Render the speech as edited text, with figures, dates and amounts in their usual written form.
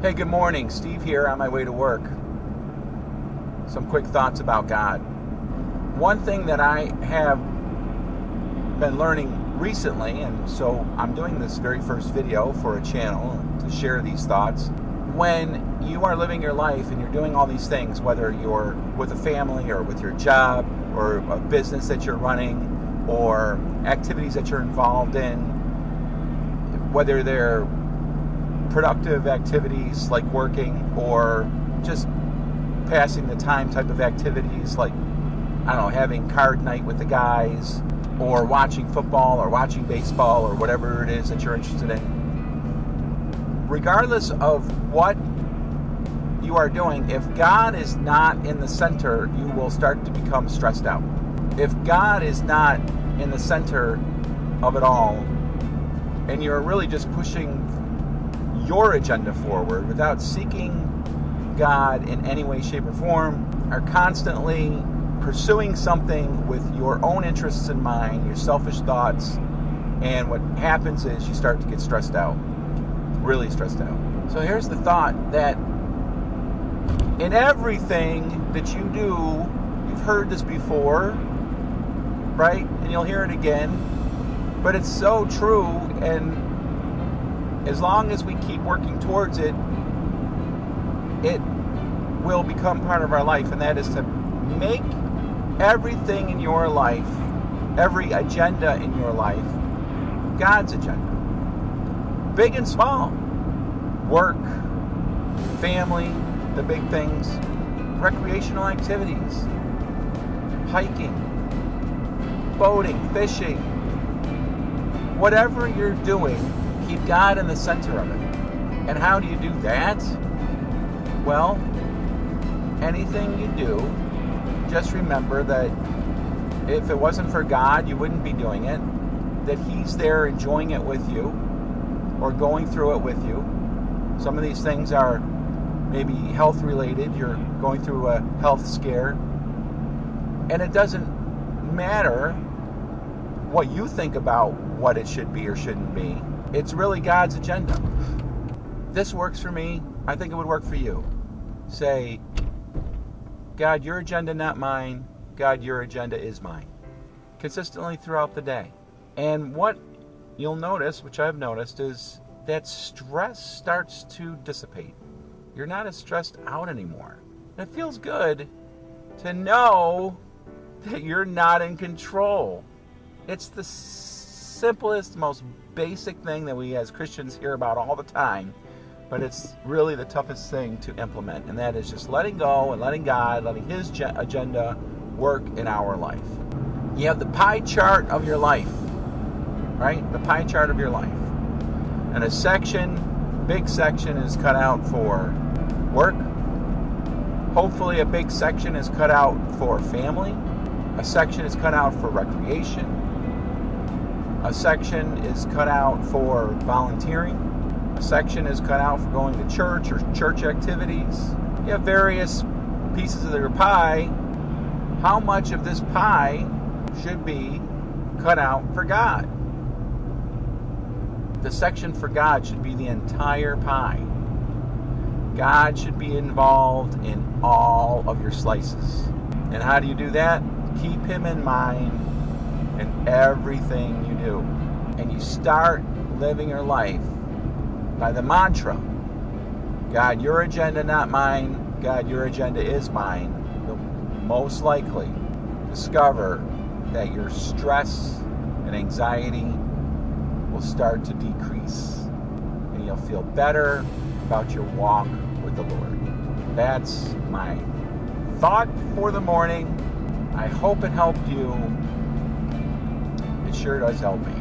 Hey, good morning. Steve here on my way to work. Some quick thoughts about God. One thing that I have been learning recently, and so I'm doing this very first video for a channel to share these thoughts. When you are living your life and you're doing all these things, whether you're with a family or with your job or a business that you're running or activities that you're involved in, whether they're productive activities like working or just passing the time type of activities like, I don't know, having card night with the guys or watching football or watching baseball or whatever it is that you're interested in. Regardless of what you are doing, if God is not in the center, you will start to become stressed out. If God is not in the center of it all and you're really just pushing your agenda forward without seeking God in any way, shape, or form, are constantly pursuing something with your own interests in mind, your selfish thoughts, and what happens is you start to get stressed out, really stressed out. So here's the thought that in everything that you do, you've heard this before, right? And you'll hear it again, but it's so true, and as long as we keep working towards it, it will become part of our life, and that is to make everything in your life, every agenda in your life, God's agenda. Big and small. Work, family, the big things, recreational activities, hiking, boating, fishing, whatever you're doing, keep God in the center of it. And how do you do that? Well, anything you do, just remember that if it wasn't for God, you wouldn't be doing it, that He's there enjoying it with you or going through it with you. Some of these things are maybe health related. You're going through a health scare. And it doesn't matter what you think about what it should be or shouldn't be. It's really God's agenda. This works for me. I think it would work for you. Say, God, your agenda, not mine. God, your agenda is mine. Consistently throughout the day. And what you'll notice, which I've noticed, is that stress starts to dissipate. You're not as stressed out anymore. It feels good to know that you're not in control. It's the simplest, most basic thing that we as Christians hear about all the time, but it's really the toughest thing to implement, and that is just letting go and letting God, letting His agenda work in our life. You have the pie chart of your life, right? The pie chart of your life. And a section, big section, is cut out for work. Hopefully a big section is cut out for family. A section is cut out for recreation. A section is cut out for volunteering. A section is cut out for going to church or church activities. You have various pieces of your pie. How much of this pie should be cut out for God? The section for God should be the entire pie. God should be involved in all of your slices. And how do you do that? Keep Him in mind in everything you do. And you start living your life by the mantra, God, your agenda, not mine. God, your agenda is mine. You'll most likely discover that your stress and anxiety will start to decrease. And you'll feel better about your walk with the Lord. That's my thought for the morning. I hope it helped you. It sure does help me.